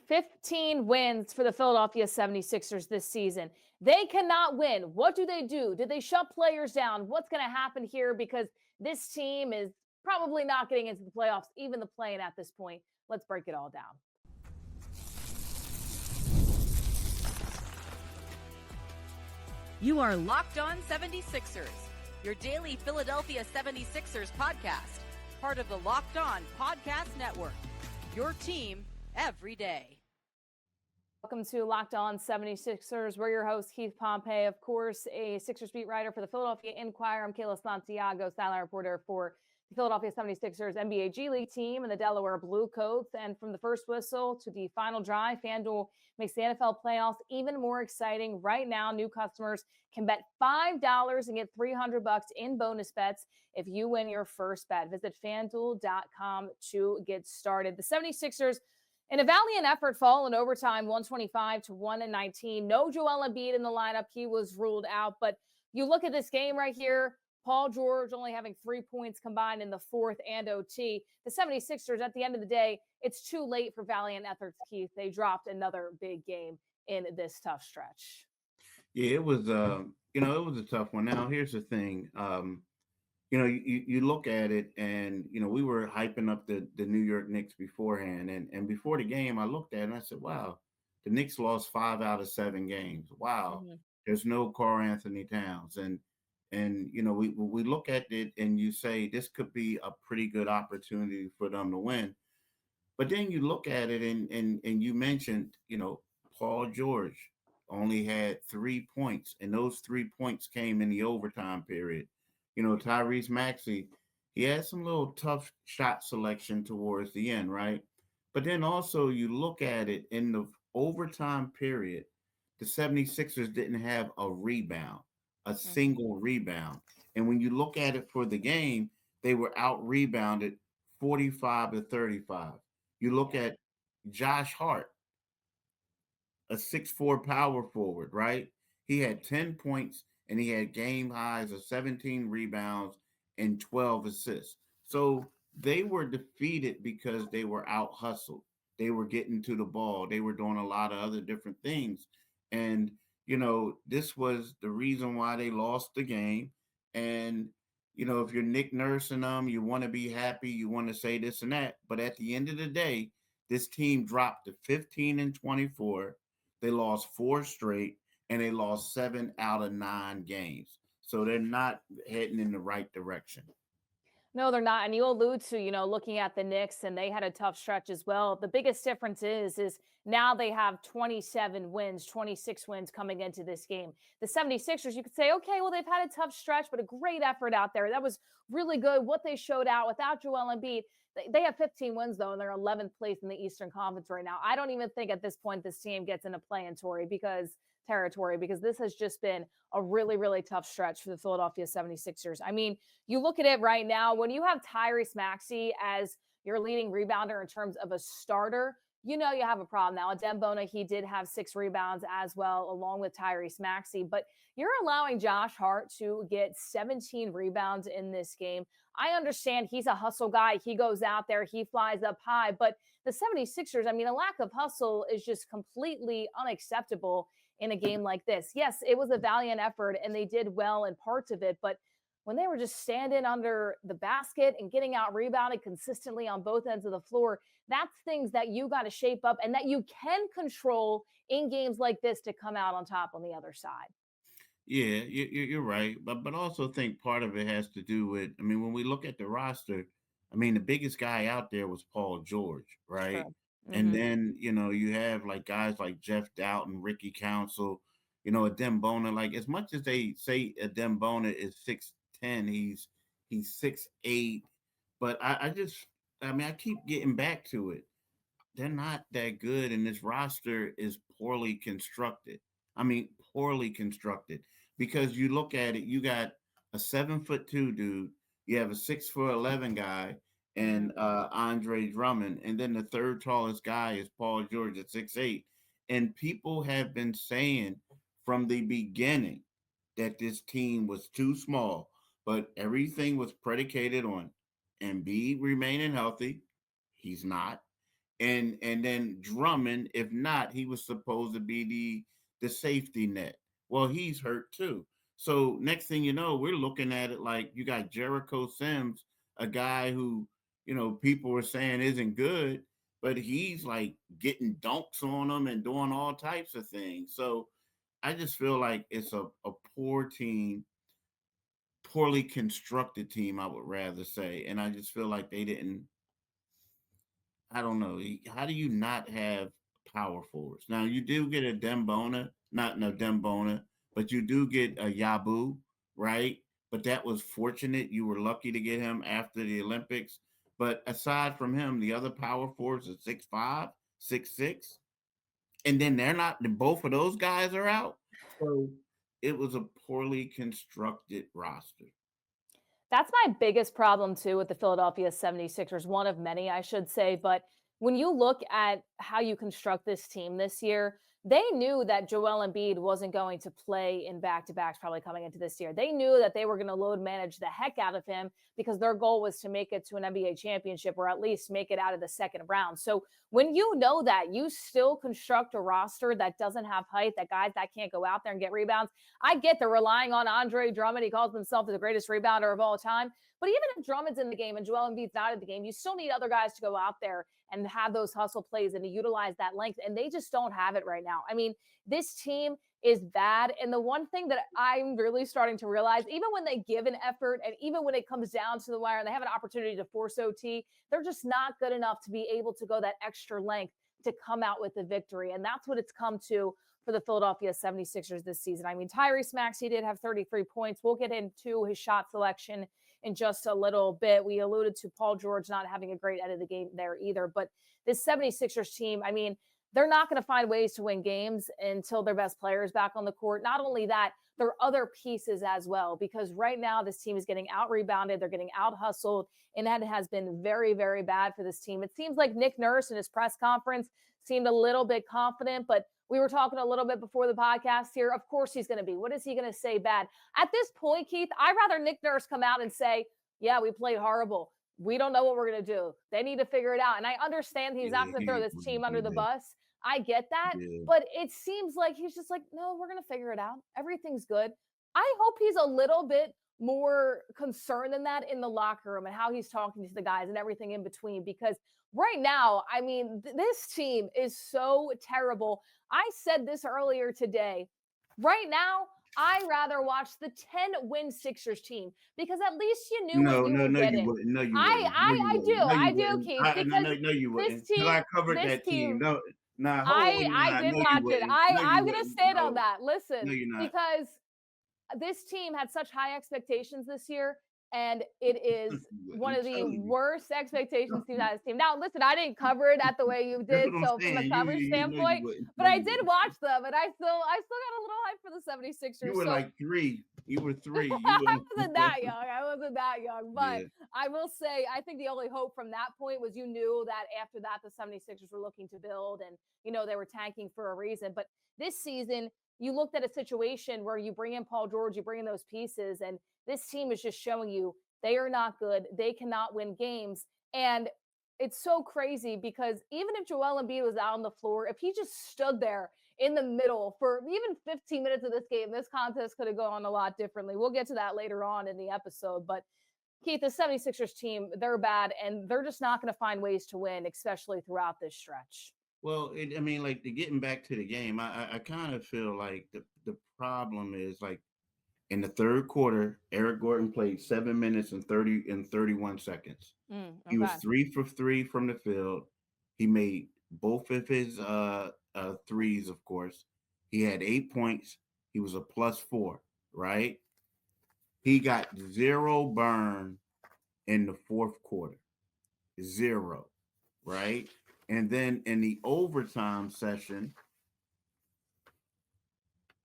15 wins for the Philadelphia 76ers this season. They cannot win. What do? Did they shut players down? What's going to happen here? Because this team is probably not getting into the playoffs, even the play-in at this point. Let's break it all down. You are Locked On 76ers, your daily Philadelphia 76ers podcast, part of the Locked On Podcast Network, your team every day. Welcome to Locked On 76ers. We're your host, Keith Pompey, of course, a Sixers beat writer for the Philadelphia Inquirer. I'm Kayla Santiago, sideline reporter for the Philadelphia 76ers NBA G League team and the Delaware Bluecoats. And from the first whistle to the final drive, FanDuel makes the NFL playoffs even more exciting. Right now, new customers can bet $5 and get $300 in bonus bets if you win your first bet. Visit FanDuel.com to get started. The 76ers, in a valiant effort, fall in overtime, 125-119. No Joel Embiid in the lineup. He was ruled out. But you look at this game right here, Paul George only having 3 points combined in the fourth and OT. The 76ers, at the end of the day, it's too late for valiant efforts, Keith. They dropped another big game in this tough stretch. Yeah, it was, it was a tough one. Now, here's the thing. You look at it and, we were hyping up the New York Knicks beforehand. And before the game, I looked at it and I said, wow, the Knicks lost 5 out of 7 games. Wow. Mm-hmm. There's no Karl Anthony Towns. And we look at it and you say this could be a pretty good opportunity for them to win. But then you look at it and you mentioned, Paul George only had 3 points, and those 3 points came in the overtime period. Tyrese Maxey, he had some little tough shot selection towards the end, right? But then also you look at it in the overtime period, the 76ers didn't have a rebound, a single rebound. And when you look at it for the game, they were out rebounded 45-35. You look at Josh Hart, a 6'4" power forward, right? He had 10 points and he had game highs of 17 rebounds and 12 assists. So they were defeated because they were out hustled. They were getting to the ball. They were doing a lot of other different things. And, this was the reason why they lost the game. And, if you're Nick Nurse and them, you want to be happy. You want to say this and that. But at the end of the day, this team dropped to 15-24. They lost 4 straight. And they lost 7 out of 9 games. So they're not heading in the right direction. No, they're not. And you allude to, looking at the Knicks, and they had a tough stretch as well. The biggest difference is now they have 27 wins, 26 wins coming into this game. The 76ers, you could say, okay, well, they've had a tough stretch, but a great effort out there. That was really good, what they showed out without Joel Embiid. They have 15 wins, though, and they're 11th place in the Eastern Conference right now. I don't even think at this point this team gets into play-in territory because this has just been a really, really tough stretch for the Philadelphia 76ers. I mean, you look at it right now, when you have Tyrese Maxey as your leading rebounder in terms of a starter, you have a problem. Now, Dembona, he did have 6 rebounds as well, along with Tyrese Maxey, but you're allowing Josh Hart to get 17 rebounds in this game. I understand he's a hustle guy. He goes out there, he flies up high, but the 76ers, I mean, a lack of hustle is just completely unacceptable in a game like this. Yes, it was a valiant effort and they did well in parts of it, but when they were just standing under the basket and getting out rebounded consistently on both ends of the floor, that's things that you got to shape up and that you can control in games like this to come out on top on the other side. Yeah, you're right. But also think part of it has to do with, when we look at the roster, the biggest guy out there was Paul George, right? True. And then, you have like guys like Jeff Doughton, Ricky Council, a Dembona. Like as much as they say a Dembona is 6'10", he's 6'8". But I keep getting back to it. They're not that good, and this roster is poorly constructed. Poorly constructed. Because you look at it, you got a 7'2" dude, you have a 6'11" guy, and Andre Drummond. And then the third tallest guy is Paul George at 6'8". And people have been saying from the beginning that this team was too small, but everything was predicated on Embiid remaining healthy. He's not. and then Drummond, if not, he was supposed to be the safety net. Well, he's hurt too. So next thing you know, we're looking at it like you got Jericho Sims, a guy who, people were saying isn't good, but he's like getting dunks on them and doing all types of things. So I just feel like it's a poor team, poorly constructed team, I would rather say. And I just feel like they didn't, I don't know. How do you not have power forwards? Now you do get a Dembona, not no Dembona, but you do get a Yabu, right? But that was fortunate. You were lucky to get him after the Olympics. But aside from him, the other power forwards are 6'5", 6'6", and then they're not. Both of those guys are out. So it was a poorly constructed roster. That's my biggest problem too with the Philadelphia 76ers, one of many, I should say. But when you look at how you construct this team this year, they knew that Joel Embiid wasn't going to play in back-to-backs probably coming into this year. They knew that they were going to load manage the heck out of him because their goal was to make it to an NBA championship or at least make it out of the second round. So when you know that, you still construct a roster that doesn't have height, that guys that can't go out there and get rebounds. I get they're relying on Andre Drummond. He calls himself the greatest rebounder of all time. But even if Drummond's in the game and Joel Embiid's not in the game, you still need other guys to go out there and have those hustle plays and to utilize that length. And they just don't have it right now. I mean, this team is bad. And the one thing that I'm really starting to realize, even when they give an effort and even when it comes down to the wire and they have an opportunity to force OT, they're just not good enough to be able to go that extra length to come out with the victory. And that's what it's come to for the Philadelphia 76ers this season. I mean, Tyrese Maxey did have 33 points. We'll get into his shot selection in just a little bit. We alluded to Paul George not having a great end of the game there either. But this 76ers team, I mean, they're not going to find ways to win games until their best players back on the court. Not only that, there are other pieces as well, because right now this team is getting out rebounded. They're getting out hustled, and that has been very, very bad for this team. It seems like Nick Nurse in his press conference seemed a little bit confident, but we were talking a little bit before the podcast here. Of course he's going to be. What is he going to say bad? At this point, Keith, I'd rather Nick Nurse come out and say, yeah, we played horrible. We don't know what we're going to do. They need to figure it out. And I understand he's not going to throw this team under the bus. I get that. Yeah. But it seems like he's just like, no, we're going to figure it out. Everything's good. I hope he's a little bit more concerned than that in the locker room and how he's talking to the guys and everything in between. Because right now, I mean, this team is so terrible. I said this earlier today. Right now, I rather watch the 10-win Sixers team because at least you knew what you were getting. You wouldn't. No, you wouldn't. I do, Keith. Because no, you wouldn't. this team, I covered this that team. No, nah, I did watch it. I'm going to stand on that. No, Listen, you're not. because this team had such high expectations this year, and it is one of the worst expectations to this team. Now, listen, I didn't cover it at the way you did, so from a coverage standpoint, but I did watch them, and I still got a little hype for the 76ers. You were like 3. You were 3. I wasn't that young, but yeah. I will say, I think the only hope from that point was you knew that after that, the 76ers were looking to build and, they were tanking for a reason. But this season, you looked at a situation where you bring in Paul George, you bring in those pieces, and this team is just showing you they are not good. They cannot win games. And it's so crazy because even if Joel Embiid was out on the floor, if he just stood there in the middle for even 15 minutes of this game, this contest could have gone a lot differently. We'll get to that later on in the episode. But Keith, the 76ers team, they're bad, and they're just not going to find ways to win, especially throughout this stretch. Well, like getting back to the game, I kind of feel like the problem is like in the third quarter, Eric Gordon played 7 minutes and 31 seconds. Okay. He was 3 for 3 from the field. He made both of his threes, of course. He had 8 points. He was a +4, right? He got 0 burn in the fourth quarter. 0, right? And then in the overtime session,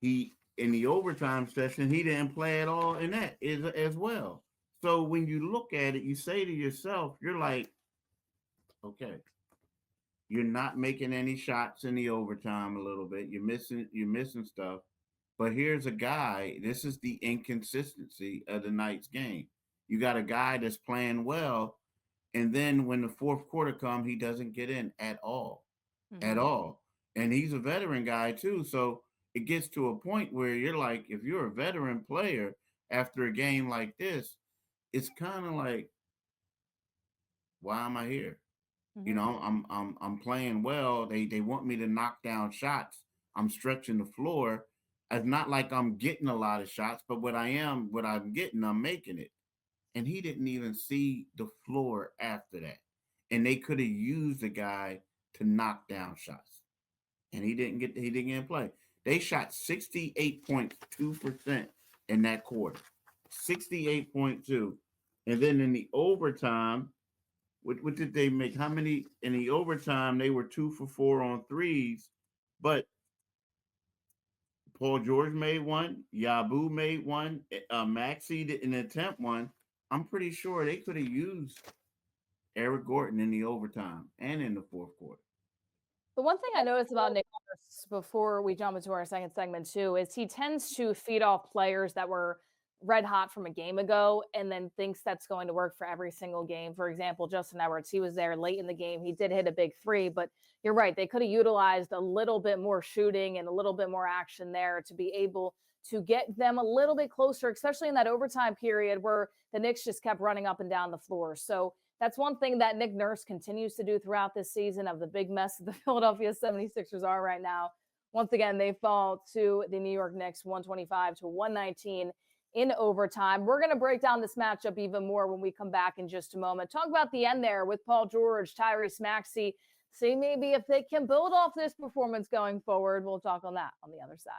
he didn't play at all in that as well. So when you look at it, you say to yourself, you're like, okay, you're not making any shots in the overtime a little bit. You're missing stuff. But here's a guy, this is the inconsistency of the night's game. You got a guy that's playing well, And then when the fourth quarter comes, he doesn't get in at all, at Hmm. all. And he's a veteran guy too. So it gets to a point where you're like, if you're a veteran player after a game like this, it's kind of like, why am I here? You Hmm. know, I'm playing well. They want me to knock down shots. I'm stretching the floor. It's not like I'm getting a lot of shots, but what I'm getting, I'm making it. And he didn't even see the floor after that. And they could have used the guy to knock down shots. And he didn't get in play. They shot 68.2% in that quarter. 68.2. And then in the overtime, what did they make? How many in the overtime? They were 2 for 4 on threes, but Paul George made one, Yabu made one, Maxey didn't attempt one. I'm pretty sure they could have used Eric Gordon in the overtime and in the fourth quarter. The one thing I noticed about Nick Nurse before we jump into our second segment too is he tends to feed off players that were red hot from a game ago and then thinks that's going to work for every single game. For example, Justin Edwards, he was there late in the game. He did hit a big three, but you're right. They could have utilized a little bit more shooting and a little bit more action there to be able to get them a little bit closer, especially in that overtime period where the Knicks just kept running up and down the floor. So that's one thing that Nick Nurse continues to do throughout this season of the big mess that the Philadelphia 76ers are right now. Once again, they fall to the New York Knicks 125 to 119 in overtime. We're going to break down this matchup even more when we come back in just a moment. Talk about the end there with Paul George, Tyrese Maxey. See maybe if they can build off this performance going forward. We'll talk on that on the other side.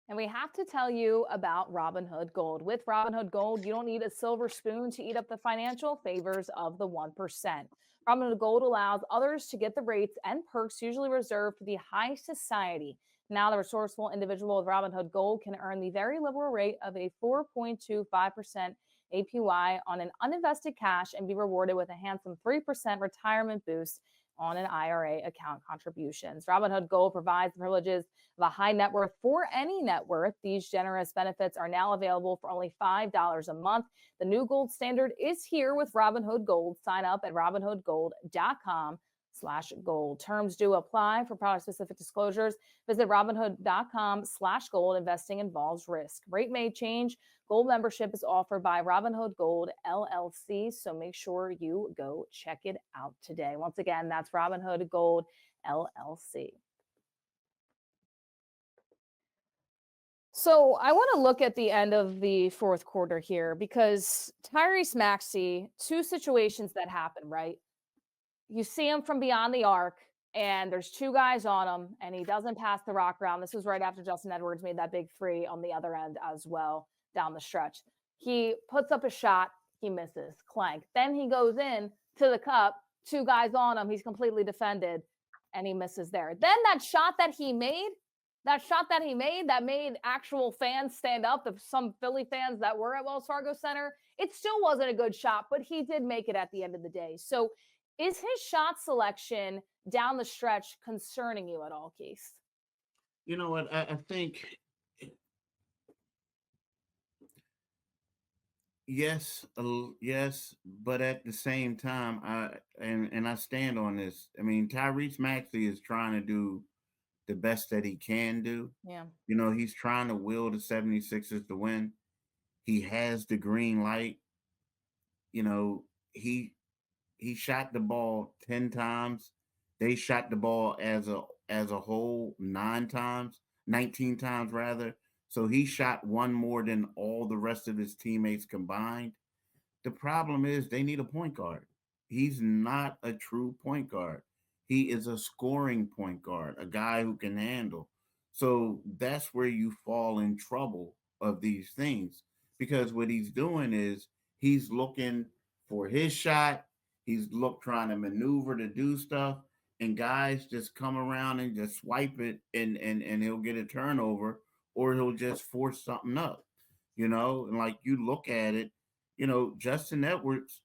And we have to tell you about Robinhood Gold. With Robinhood Gold, you don't need a silver spoon to eat up the financial favors of the 1%. Robinhood Gold allows others to get the rates and perks usually reserved for the high society. Now, the resourceful individual with Robinhood Gold can earn the very liberal rate of a 4.25% APY on an uninvested cash and be rewarded with a handsome 3% retirement boost on an IRA account contributions. Robinhood Gold provides the privileges of a high net worth for any net worth. These generous benefits are now available for only $5 a month. The new gold standard is here with Robinhood Gold. Sign up at robinhoodgold.com/gold. Terms do apply. For product specific disclosures, visit robinhood.com/gold. Investing involves risk. Rate may change. Gold membership is offered by Robinhood Gold LLC, so make sure you go check it out today. Once again, that's Robinhood Gold LLC. So I want to look at the end of the fourth quarter here because Tyrese Maxey, two situations that happen, right? You see him from beyond the arc, and there's two guys on him, and he doesn't pass the rock round. This was right after Justin Edwards made that big three on the other end as well down the stretch. He puts up a shot, he misses, clank. Then he goes in to the cup, two guys on him, he's completely defended, and he misses there. Then that shot that he made that made actual fans stand up, some Philly fans that were at Wells Fargo Center, it still wasn't a good shot, but he did make it at the end of the day. So is his shot selection down the stretch concerning you at all, Keith? You know what? I think yes, yes, but at the same time, I stand on this. I mean, Tyrese Maxey is trying to do the best that he can do. Yeah. You know, he's trying to will the 76ers to win. He has the green light. You know, he shot the ball 10 times. They shot the ball as a whole 9 times, 19 times rather. So he shot one more than all the rest of his teammates combined. The problem is they need a point guard. He's not a true point guard. He is a scoring point guard, a guy who can handle. So that's where you fall in trouble of these things because what he's doing is he's looking for his shot. Trying to maneuver to do stuff, and guys just come around and just swipe it, and he'll get a turnover, or he'll just force something up. You know, and like you look at it, you know, Justin Edwards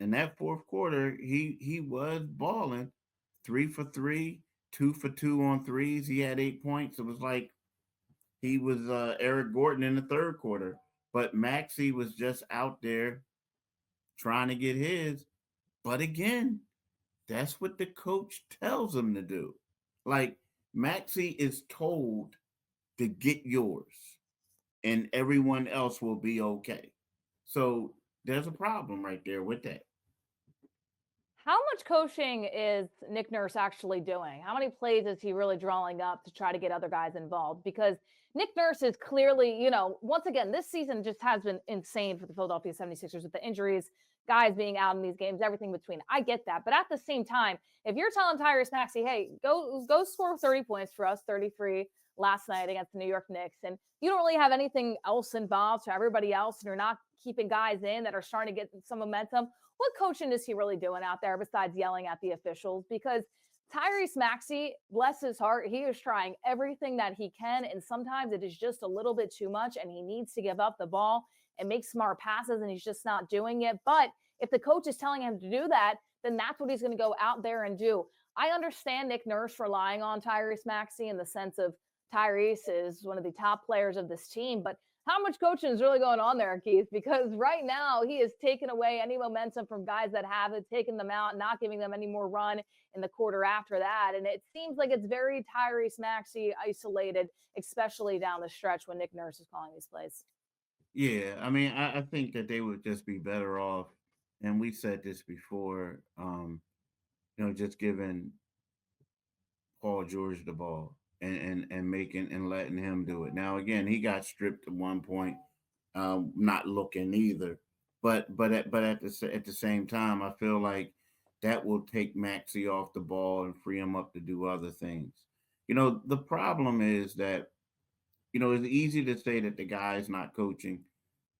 in that fourth quarter, he was balling 3 for 3, 2 for 2 on threes. He had 8 points. It was like he was Eric Gordon in the third quarter. but Maxey was just out there trying to get his. But again, that's what the coach tells him to do. Like Maxey is told to get yours, and everyone else will be okay. So there's a problem right there with that. How much coaching is Nick Nurse actually doing? How many plays is he really drawing up to try to get other guys involved? Because Nick Nurse is clearly, once again, this season just has been insane for the Philadelphia 76ers with the injuries, guys being out in these games, everything between. I get that. But at the same time, if you're telling Tyrese Maxey, hey, go score 30 points for us, 33 last night against the New York Knicks, and you don't really have anything else involved for everybody else, and you're not keeping guys in that are starting to get some momentum, what coaching is he really doing out there besides yelling at the officials? Because Tyrese Maxey, bless his heart, he is trying everything that he can. And sometimes it is just a little bit too much and he needs to give up the ball and make smart passes and he's just not doing it. But if the coach is telling him to do that, then that's what he's going to go out there and do. I understand Nick Nurse relying on Tyrese Maxey in the sense of Tyrese is one of the top players of this team, but how much coaching is really going on there, Keith? Because right now he is taking away any momentum from guys that have it, taking them out, not giving them any more run in the quarter after that. And it seems like it's very Tyrese Maxey isolated, especially down the stretch when Nick Nurse is calling these plays. Yeah, I mean, I think that they would just be better off, and we said this before, just giving Paul George the ball and making and letting him do it. Now again, he got stripped at one point, not looking either. But at the same time, I feel like that will take Maxi off the ball and free him up to do other things. The problem is that it's easy to say that the guy's not coaching,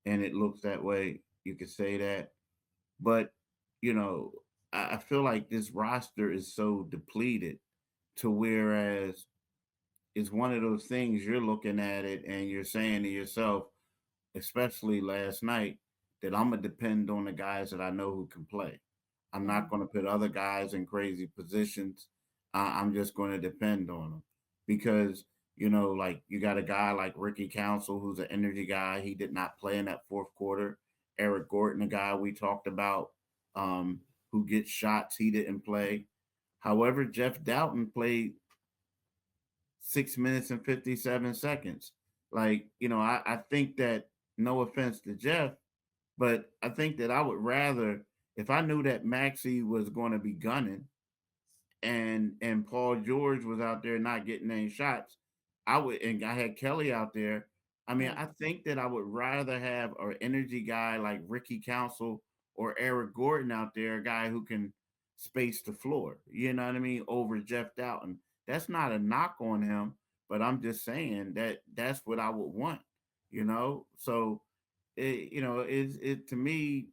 and it looks that way. You could say that, but you know, I feel like this roster is so depleted to whereas it's one of those things you're looking at it and you're saying to yourself, especially last night, that I'm gonna depend on the guys that I know who can play. I'm not going to put other guys in crazy positions. I'm just going to depend on them because like you got a guy like Ricky Council, who's an energy guy. He did not play in that fourth quarter. Eric Gordon, a guy we talked about, who gets shots, he didn't play. However, Jeff Doughton played 6 minutes and 57 seconds. I think that no offense to Jeff, but I think that I would rather, if I knew that Maxey was going to be gunning and Paul George was out there not getting any shots, and I had Kelly out there. I mean, Mm. I think that I would rather have an energy guy like Ricky Council or Eric Gordon out there, a guy who can space the floor. You know what I mean? Over Jeff Doughton. That's not a knock on him, but I'm just saying that that's what I would want. So it to me,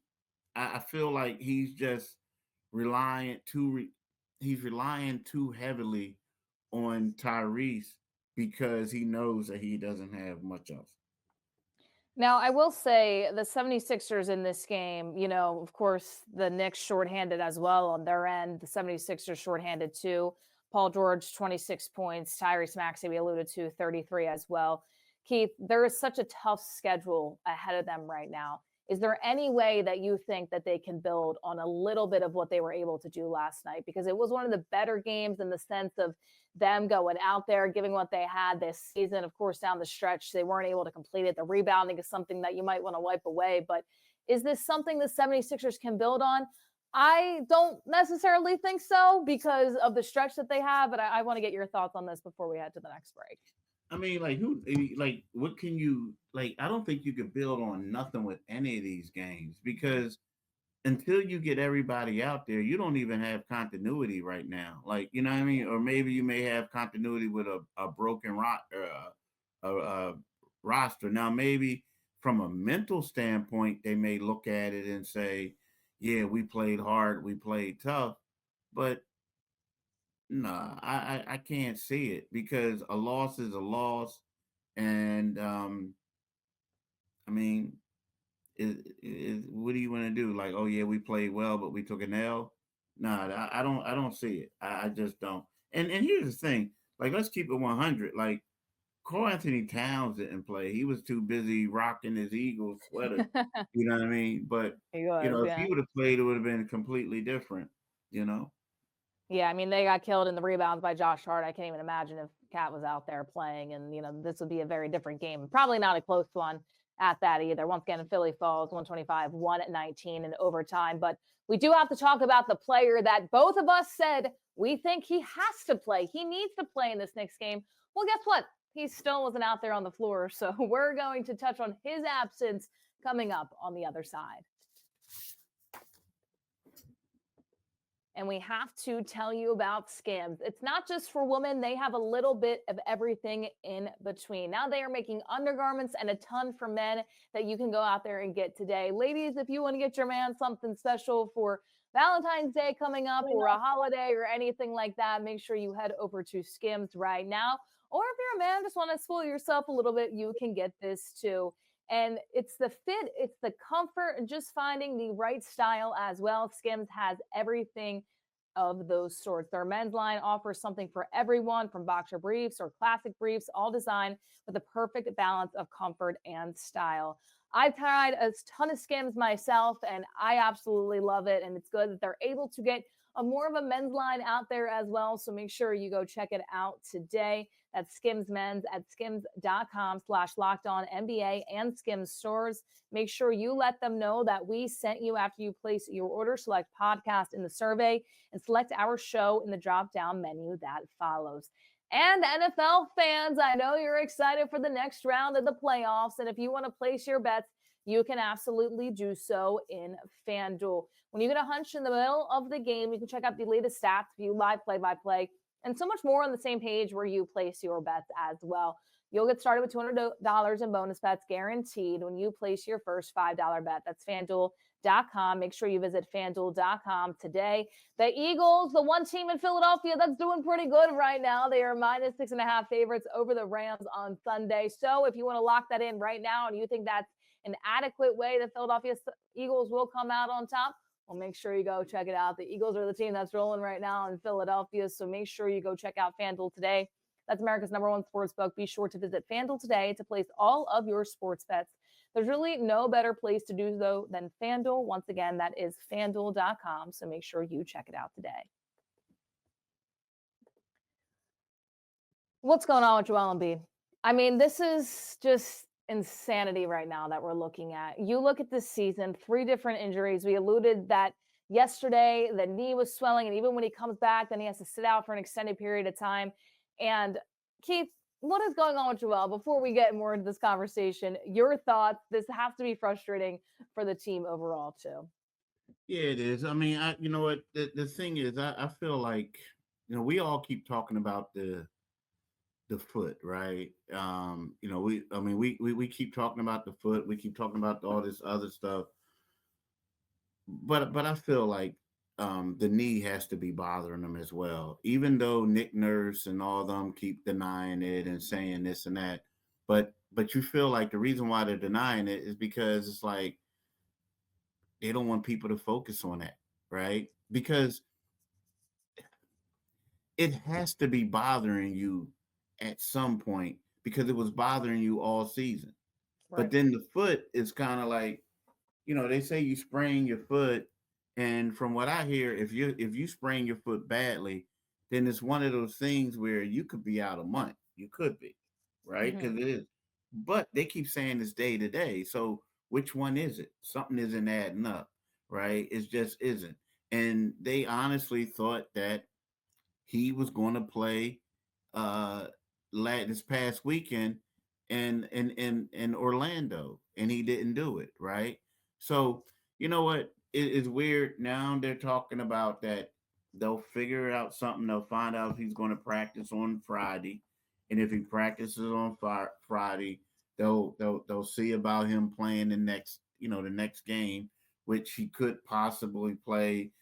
I feel like reliant too he's relying too heavily on Tyrese because he knows that he doesn't have much else. Now, I will say the 76ers in this game, of course, the Knicks shorthanded as well on their end. The 76ers shorthanded too. Paul George, 26 points. Tyrese Maxey, we alluded to, 33 as well. Keith, there is such a tough schedule ahead of them right now. Is there any way that you think that they can build on a little bit of what they were able to do last night? Because it was one of the better games in the sense of them going out there, giving what they had this season. Of course, down the stretch, they weren't able to complete it. The rebounding is something that you might want to wipe away. But is this something the 76ers can build on? I don't necessarily think so because of the stretch that they have, but I want to get your thoughts on this before we head to the next break. I mean, what can you like? I don't think you could build on nothing with any of these games because until you get everybody out there, you don't even have continuity right now. Like, you know what I mean? Or maybe you may have continuity with a broken roster. Now, maybe from a mental standpoint, they may look at it and say, yeah, we played hard, we played tough. But no, I can't see it because a loss is a loss. And I mean, what do you want to do? Like, oh yeah, we played well, but we took an L. Nah, I don't see it. I just don't. And here's the thing. Like, let's keep it 100. Like, Karl Anthony Towns didn't play. He was too busy rocking his Eagles sweater. You know what I mean? But He was, if yeah. he would have played, it would have been completely different. You know? Yeah, I mean, they got killed in the rebounds by Josh Hart. I can't even imagine if Cat was out there playing, and this would be a very different game. Probably not a close one at that either. Once again, Philly falls 125-119 in overtime. But we do have to talk about the player that both of us said we think he has to play. He needs to play in this next game. Well, guess what? He still wasn't out there on the floor. So we're going to touch on his absence coming up on the other side. And we have to tell you about Skims. It's not just for women. They have a little bit of everything in between. Now they are making undergarments and a ton for men that you can go out there and get today. Ladies, if you want to get your man something special for Valentine's Day coming up or a holiday or anything like that, make sure you head over to Skims right now. Or if you're a man, just want to spoil yourself a little bit, you can get this too. And it's the fit, it's the comfort, and just finding the right style as well. Skims has everything of those sorts. Their men's line offers something for everyone, from boxer briefs or classic briefs, all designed with the perfect balance of comfort and style. I've tried a ton of Skims myself, and I absolutely love it. And it's good that they're able to get a more of a men's line out there as well. So make sure you go check it out today. That's Skims Men's at skims.com/lockedonnba and Skims stores. Make sure you let them know that we sent you after you place your order. Select podcast in the survey and select our show in the drop-down menu that follows. And NFL fans, I know you're excited for the next round of the playoffs. And if you want to place your bets, you can absolutely do so in FanDuel. When you get a hunch in the middle of the game, you can check out the latest stats, view live play-by-play, and so much more on the same page where you place your bets as well. You'll get started with $200 in bonus bets guaranteed when you place your first $5 bet. That's FanDuel.com. Make sure you visit FanDuel.com today. The Eagles, the one team in Philadelphia that's doing pretty good right now. They are -6.5 favorites over the Rams on Sunday. So if you want to lock that in right now and you think that's an adequate way the Philadelphia Eagles will come out on top, well, make sure you go check it out. The Eagles are the team that's rolling right now in Philadelphia, so make sure you go check out FanDuel today. That's America's #1 sports book. Be sure to visit FanDuel today to place all of your sports bets. There's really no better place to do so than FanDuel. Once again, that is FanDuel.com, so make sure you check it out today. What's going on with Joel Embiid? I mean, this is just insanity right now that we're looking at. You look at this season, 3 different injuries. We alluded that yesterday the knee was swelling, and even when he comes back, then he has to sit out for an extended period of time. And Keith, what is going on with Joel? Before we get more into this conversation, your thoughts? This has to be frustrating for the team overall too. Yeah, it is. I mean, you know what? The thing is, I feel like, we all keep talking about the foot, right? We keep talking about the foot. We keep talking about all this other stuff. But I feel like the knee has to be bothering them as well. Even though Nick Nurse and all of them keep denying it and saying this and that, but you feel like the reason why they're denying it is because it's like they don't want people to focus on that, right? Because it has to be bothering you at some point because it was bothering you all season. But Right. then the foot is kind of like, they say you sprain your foot, and from what I hear, if you sprain your foot badly, then it's one of those things where you could be out a month. You could be, right? Mm-hmm. Because it is. But they keep saying it's day to day. So which one is it? Something isn't adding up, right? It just isn't. And they honestly thought that he was going to play uh this past weekend in Orlando, and he didn't do it, right? So you know what? It's weird. Now they're talking about that they'll figure out something. They'll find out if he's going to practice on Friday, and if he practices on Friday, they'll see about him playing the next game, which he could possibly play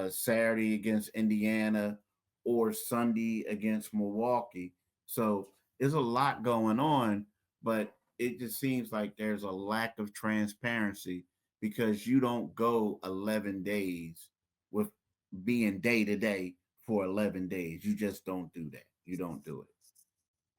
Saturday against Indiana or Sunday against Milwaukee. So there's a lot going on, but it just seems like there's a lack of transparency because you don't go 11 days with being day to day for 11 days. You just don't do that. You don't do it.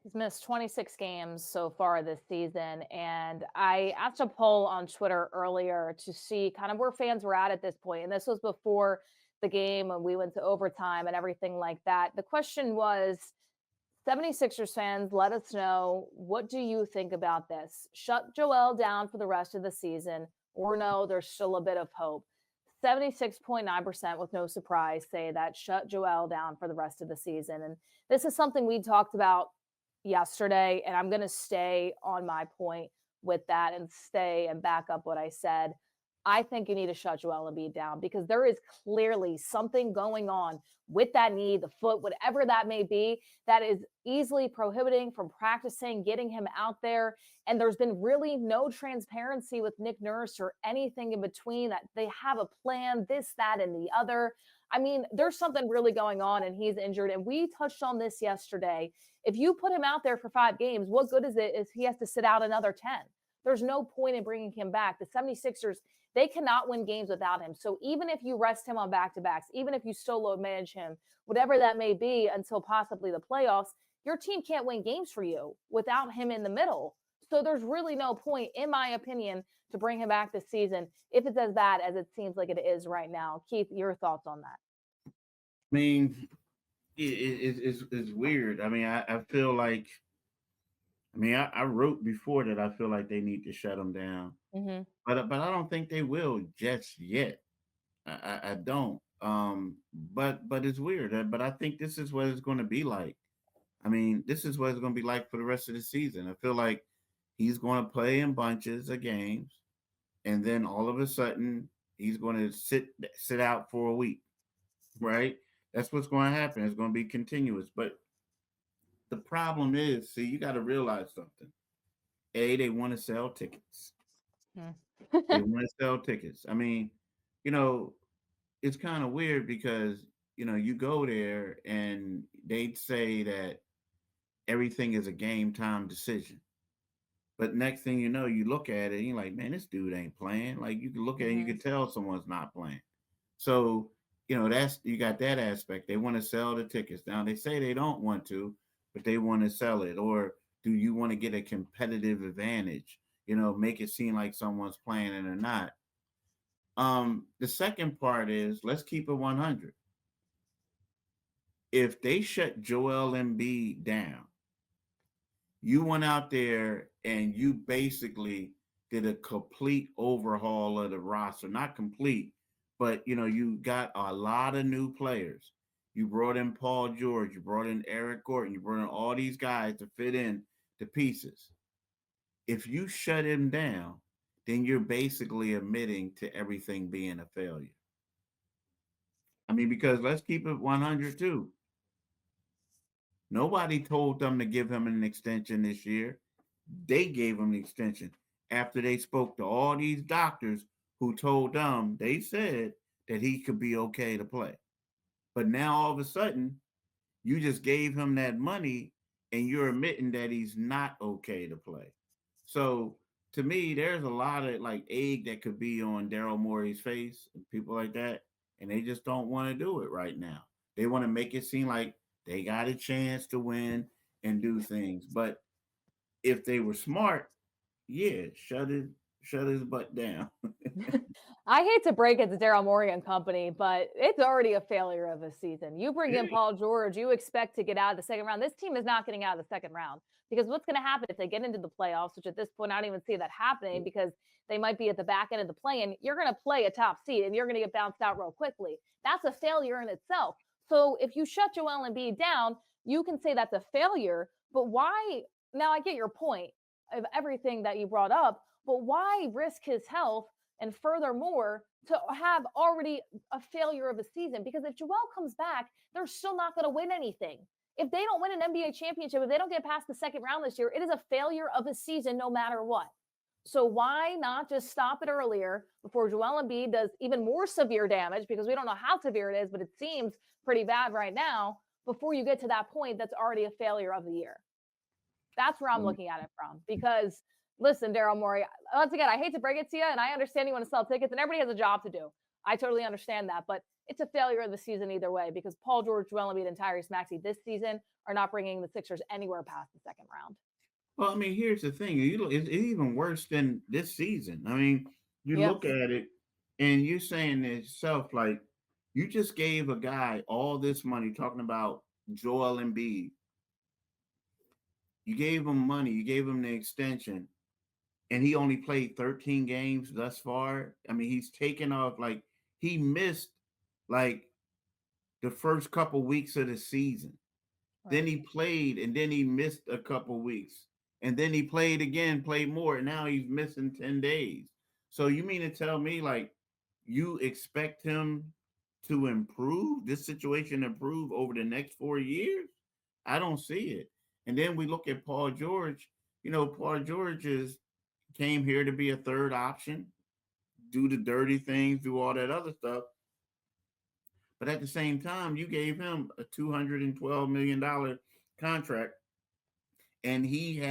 He's missed 26 games so far this season. And I asked a poll on Twitter earlier to see kind of where fans were at this point. And this was before the game when we went to overtime and everything like that. The question was, 76ers fans, let us know, what do you think about this? Shut Joel down for the rest of the season, or no, there's still a bit of hope. 76.9%, with no surprise, say that shut Joel down for the rest of the season. And this is something we talked about yesterday, and I'm going to stay on my point with that and stay and back up what I said. I think you need to shut Joel Embiid down because there is clearly something going on with that knee, the foot, whatever that may be, that is easily prohibiting from practicing, getting him out there. And there's been really no transparency with Nick Nurse or anything in between that they have a plan, this, that, and the other. I mean, there's something really going on and he's injured. And we touched on this yesterday. If you put him out there for 5 games, what good is it if he has to sit out another 10? There's no point in bringing him back. The 76ers, they cannot win games without him. So even if you rest him on back-to-backs, even if you still load manage him, whatever that may be until possibly the playoffs, your team can't win games for you without him in the middle. So there's really no point, in my opinion, to bring him back this season if it's as bad as it seems like it is right now. Keith, your thoughts on that? I mean, it's weird. I mean, I feel like, I wrote before that I feel like they need to shut him down, Mm-hmm. but I don't think they will just yet. I don't. But it's weird. But I think this is what it's going to be like. I mean, this is what it's going to be like for the rest of the season. I feel like he's going to play in bunches of games, and then all of a sudden he's going to sit out for a week, right? That's what's going to happen. It's going to be continuous. But the problem is, see, you got to realize something. They want to sell tickets. They want to sell tickets. I mean, you know, it's kind of weird because you go there and they'd say that everything is a game time decision. But next thing you know, you look at it and you're like, man, this dude ain't playing. Like you can look at it and you Mm-hmm. can tell someone's not playing. So, that's you got that aspect. They want to sell the tickets. Now they say they don't want to, but they want to sell it. Or do you want to get a competitive advantage? Make it seem like someone's playing it or not. The second part is let's keep it 100. If they shut Joel Embiid down, you went out there and you basically did a complete overhaul of the roster. Not complete, but you got a lot of new players. You brought in Paul George, you brought in Eric Gordon, you brought in all these guys to fit in the pieces. If you shut him down, then you're basically admitting to everything being a failure. I mean, because let's keep it 100 too. Nobody told them to give him an extension this year. They gave him the extension after they spoke to all these doctors who told them, they said that he could be okay to play. But now all of a sudden, you just gave him that money and you're admitting that he's not okay to play. So to me, there's a lot of like egg that could be on Daryl Morey's face and people like that. And they just don't want to do it right now. They want to make it seem like they got a chance to win and do things. But if they were smart, yeah, shut his butt down. I hate to break it to Daryl Morey and company, but it's already a failure of a season. You bring in Paul George, you expect to get out of the second round. This team is not getting out of the second round because what's going to happen if they get into the playoffs, which at this point, I don't even see that happening because they might be at the back end of the play-in. You're going to play a top seed and you're going to get bounced out real quickly. That's a failure in itself. So if you shut Joel Embiid down, you can say that's a failure, but why? Now I get your point of everything that you brought up, but why risk his health? And furthermore, to have already a failure of a season, because if Joel comes back, they're still not going to win anything. If they don't win an NBA championship, if they don't get past the second round this year, it is a failure of a season no matter what. So why not just stop it earlier before Joel Embiid does even more severe damage, because we don't know how severe it is, but it seems pretty bad right now, before you get to that point that's already a failure of the year. That's where I'm looking at it from, because listen, Daryl Morey, once again, I hate to break it to you, and I understand you want to sell tickets, and everybody has a job to do. I totally understand that. But it's a failure of the season either way, because Paul George, Joel Embiid, and Tyrese Maxey this season are not bringing the Sixers anywhere past the second round. Well, I mean, here's the thing. It's even worse than this season. I mean, you Yep. look at it and you're saying to yourself, like, you just gave a guy all this money, talking about Joel Embiid. You gave him money, you gave him the extension, and he only played 13 games thus far. I mean, he's taken off, like, he missed like the first couple weeks of the season. Right. Then he played, and then he missed a couple weeks. And then he played again, played more, and now he's missing 10 days. So you mean to tell me, like, you expect him to improve, this situation improve over the next 4 years? I don't see it. And then we look at Paul George. Paul George came here to be a third option, do the dirty things, do all that other stuff. But at the same time, you gave him a $212 million contract, and he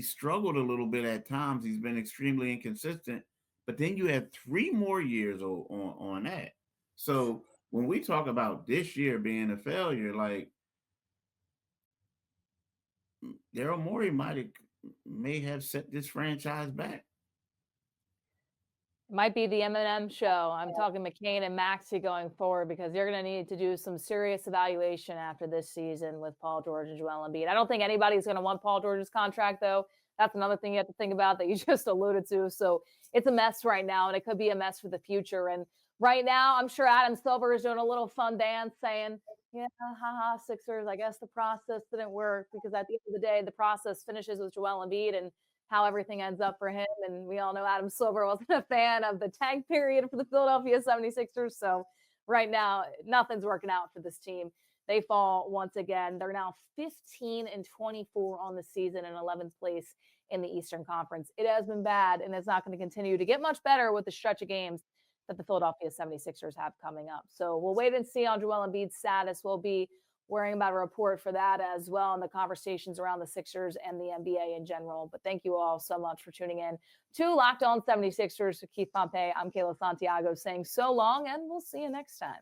struggled a little bit at times. He's been extremely inconsistent. But then you have 3 more years on that. So when we talk about this year being a failure, like, Daryl Morey may have set this franchise back. It might be the M&M show. I'm talking McCain and Maxey going forward, because you're going to need to do some serious evaluation after this season with Paul George and Joel Embiid. I don't think anybody's going to want Paul George's contract, though. That's another thing you have to think about that you just alluded to. So it's a mess right now, and it could be a mess for the future. And right now, I'm sure Adam Silver is doing a little fun dance saying, yeah, haha, Sixers, I guess the process didn't work, because at the end of the day, the process finishes with Joel Embiid and how everything ends up for him. And we all know Adam Silver wasn't a fan of the tank period for the Philadelphia 76ers. So right now, nothing's working out for this team. They fall once again. They're now 15-24 on the season and 11th place in the Eastern Conference. It has been bad, and it's not going to continue to get much better with the stretch of games that the Philadelphia 76ers have coming up. So we'll wait and see on Joel Embiid's status. We'll be worrying about a report for that as well, and the conversations around the Sixers and the NBA in general. But thank you all so much for tuning in to Locked On 76ers. Keith Pompey, I'm Kayla Santiago saying so long, and we'll see you next time.